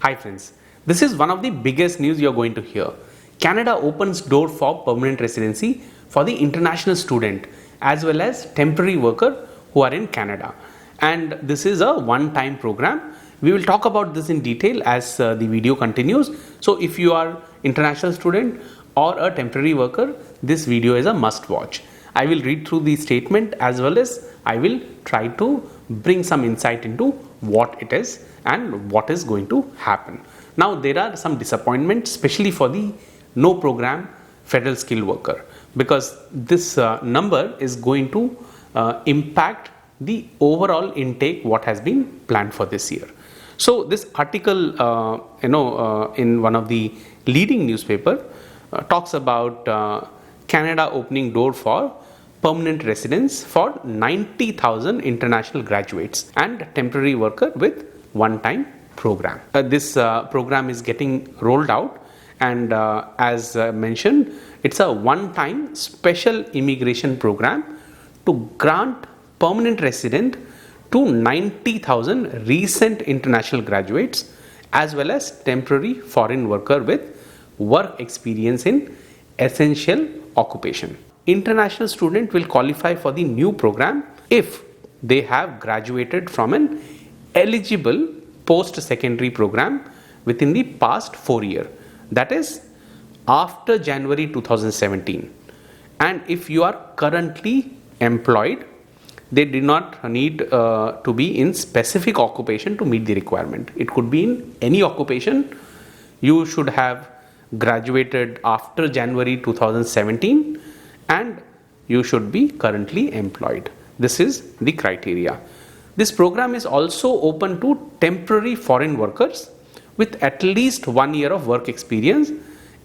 Hi friends, this is one of the biggest news you are going to hear. Canada opens door for permanent residency for the international student as well as temporary worker who are in Canada. And this is a one-time program. We will talk about this in detail as the video continues. So if you are international student or a temporary worker, this video is a must watch. I will read through the statement as well as I will try to bring some insight into what it is and what is going to happen. Now there are some disappointments, especially for the no program federal skilled worker, because this number is going to impact the overall intake what has been planned for this year. So this article in one of the leading newspaper talks about Canada opening door for permanent residence for 90,000 international graduates and temporary worker with one-time program. This program is getting rolled out, and as mentioned, it's a one-time special immigration program to grant permanent resident to 90,000 recent international graduates as well as temporary foreign worker with work experience in essential occupation. International student will qualify for the new program if they have graduated from an eligible post-secondary program within the past 4 years, that is after January 2017, and if you are currently employed, they did not need to be in specific occupation to meet the requirement. It could be in any occupation. You should have graduated after January 2017 and you should be currently employed. This is the criteria. This program is also open to temporary foreign workers with at least 1 year of work experience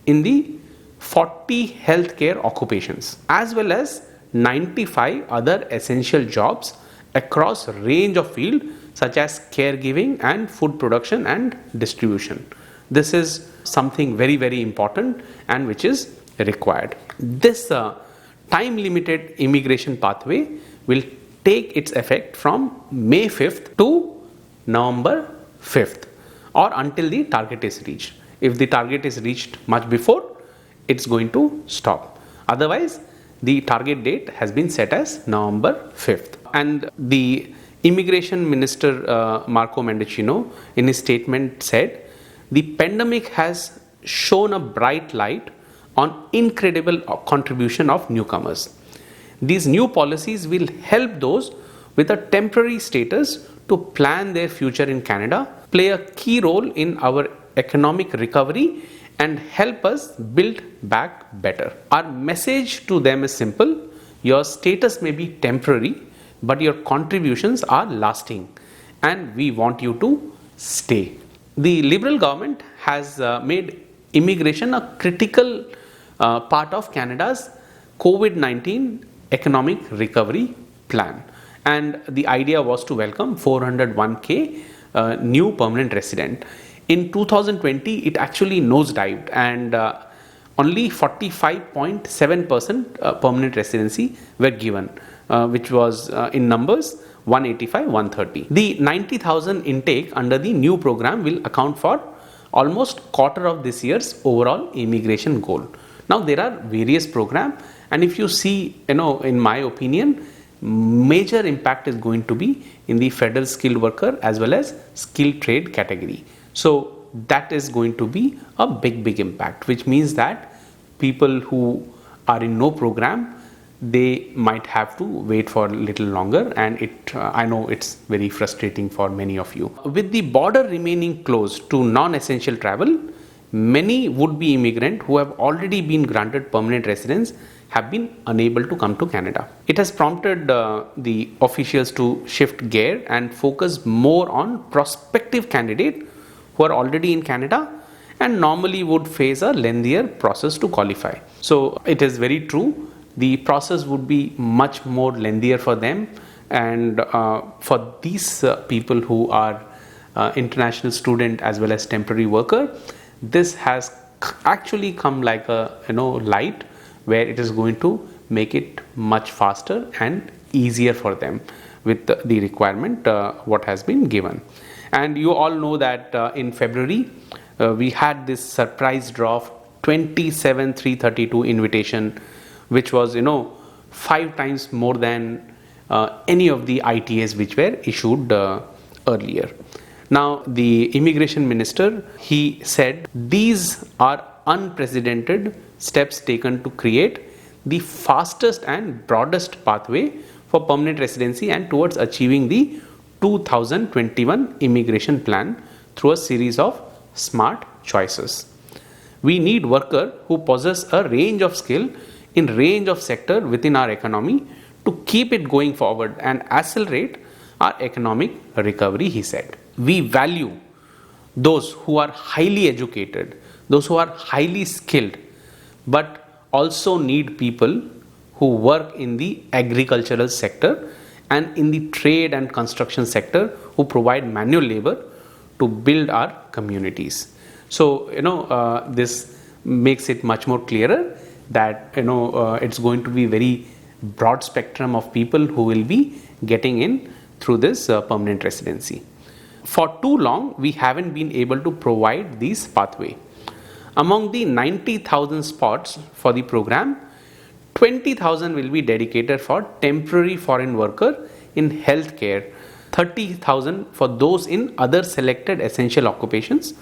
in the 40 healthcare occupations as well as 95 other essential jobs across a range of fields such as caregiving and food production and distribution. This is something very, very important and which is required. This time limited immigration pathway will take its effect from May 5th to November 5th or until the target is reached. If the target is reached much before, it's going to stop. Otherwise, the target date has been set as November 5th. And the Immigration Minister Marco Mendicino in his statement said, the pandemic has shown a bright light on incredible contribution of newcomers. These new policies will help those with a temporary status to plan their future in Canada, play a key role in our economic recovery and help us build back better. Our message to them is simple: your status may be temporary, but your contributions are lasting and we want you to stay. The Liberal government has made immigration a critical part of Canada's COVID-19 economic recovery plan, and the idea was to welcome 401k new permanent resident. In 2020, it actually nosedived and only 45.7% permanent residency were given, which was in numbers 185, 130. The 90,000 intake under the new program will account for almost quarter of this year's overall immigration goal. Now there are various programs, and if you see, in my opinion, major impact is going to be in the federal skilled worker as well as skilled trade category. So that is going to be a big impact, which means that people who are in no program, they might have to wait for a little longer, and I know it's very frustrating for many of you. With the border remaining closed to non-essential travel, many would-be immigrants who have already been granted permanent residence have been unable to come to Canada. It has prompted the officials to shift gear and focus more on prospective candidates who are already in Canada and normally would face a lengthier process to qualify. So it is very true, the process would be much more lengthier for them, and for these people who are international student as well as temporary worker, this has actually come like a light where it is going to make it much faster and easier for them with the requirement what has been given. And you all know that in February, we had this surprise draw of 27,332 invitation, which was, 5 times more than any of the ITAs which were issued earlier. Now, the immigration minister, he said these are unprecedented steps taken to create the fastest and broadest pathway for permanent residency and towards achieving the 2021 immigration plan through a series of smart choices. We need workers who possess a range of skill in range of sector within our economy to keep it going forward and accelerate our economic recovery, he said. We value those who are highly educated, those who are highly skilled, but also need people who work in the agricultural sector and in the trade and construction sector, who provide manual labor to build our communities. So, this makes it much more clearer that, it's going to be very broad spectrum of people who will be getting in through this permanent residency. For too long, we haven't been able to provide these pathway. Among the 90,000 spots for the program, 20,000 will be dedicated for temporary foreign worker in healthcare, 30,000 for those in other selected essential occupations,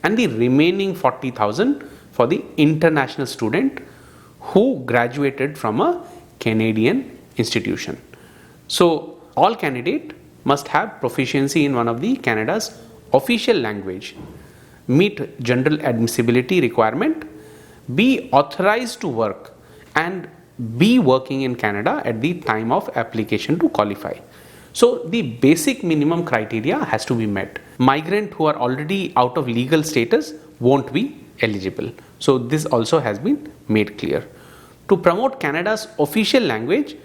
and the remaining 40,000 for the international student who graduated from a Canadian institution. So, all candidate must have proficiency in one of the Canada's official language, meet general admissibility requirement, be authorized to work, and be working in Canada at the time of application to qualify. So the basic minimum criteria has to be met. Migrant who are already out of legal status won't be eligible. So this also has been made clear. To promote Canada's official language,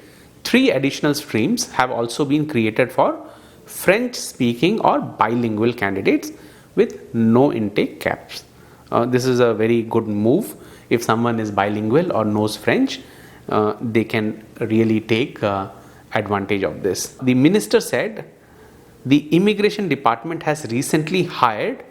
3 additional streams have also been created for French speaking or bilingual candidates with no intake caps. This is a very good move. If someone is bilingual or knows French, they can really take advantage of this. The minister said the immigration department has recently hired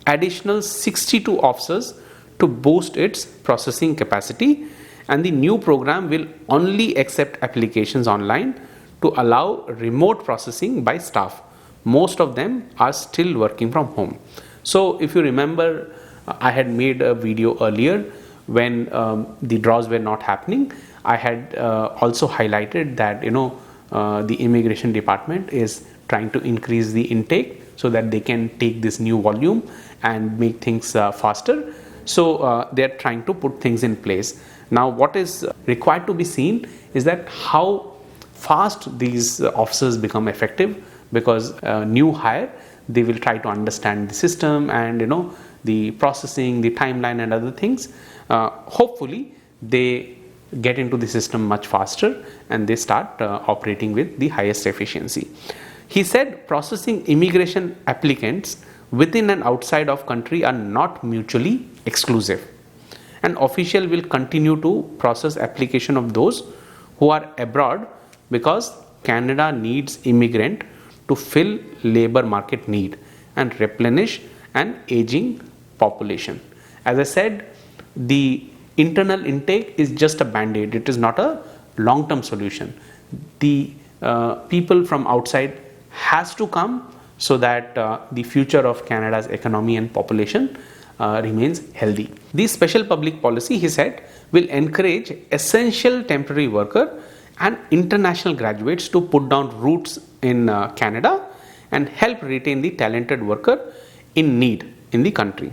additional 62 officers to boost its processing capacity, and the new program will only accept applications online to allow remote processing by staff. Most of them are still working from home. So if you remember, I had made a video earlier when the draws were not happening. I had also highlighted that the immigration department is trying to increase the intake so that they can take this new volume and make things faster. So they are trying to put things in place. Now what is required to be seen is that how fast these officers become effective, because new hire, they will try to understand the system and the processing, the timeline and other things. Hopefully they get into the system much faster and they start operating with the highest efficiency. He said processing immigration applicants within and outside of country are not mutually exclusive. An official will continue to process application of those who are abroad because Canada needs immigrant to fill labor market need and replenish an aging population. As I said, the internal intake is just a band-aid. It is not a long-term solution. The people from outside has to come so that the future of Canada's economy and population remains healthy. This special public policy, he said, will encourage essential temporary worker and international graduates to put down roots in Canada and help retain the talented worker in need in the country.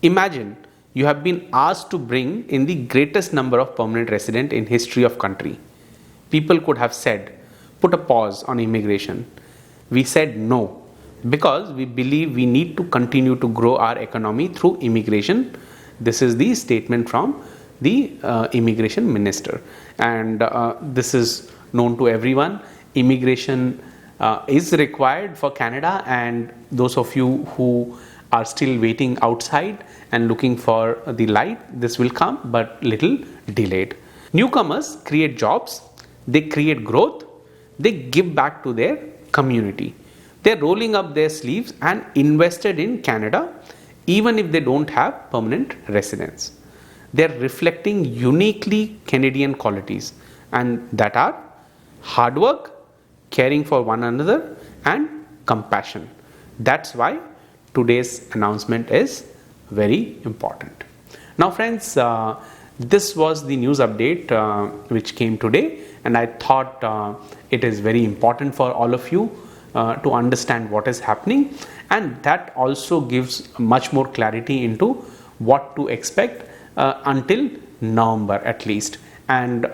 Imagine you have been asked to bring in the greatest number of permanent residents in history of country. People could have said, put a pause on immigration. We said no, because we believe we need to continue to grow our economy through immigration. This is the statement from the immigration minister, and this is known to everyone. Immigration is required for Canada, and those of you who are still waiting outside and looking for the light, this will come, but little delayed. Newcomers create jobs, they create growth, they give back to their community. they're rolling up their sleeves and invested in Canada even if they don't have permanent residence. They're reflecting uniquely Canadian qualities, and that are hard work, caring for one another, and compassion. That's why today's announcement is very important. Now friends, this was the news update which came today, and I thought it is very important for all of you to understand what is happening, and that also gives much more clarity into what to expect until November at least. And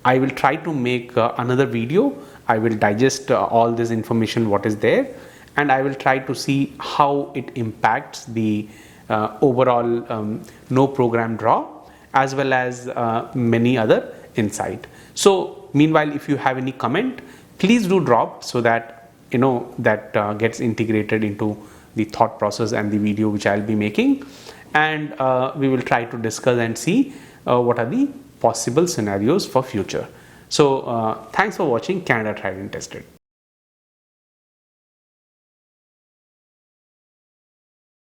I will try to make another video. I will digest all this information what is there, and I will try to see how it impacts the overall no program draw, as well as many other insight. So meanwhile, if you have any comment, please do drop, so that that gets integrated into the thought process and the video which I'll be making, and we will try to discuss and see what are the possible scenarios for future. So thanks for watching Canada Tried and Tested.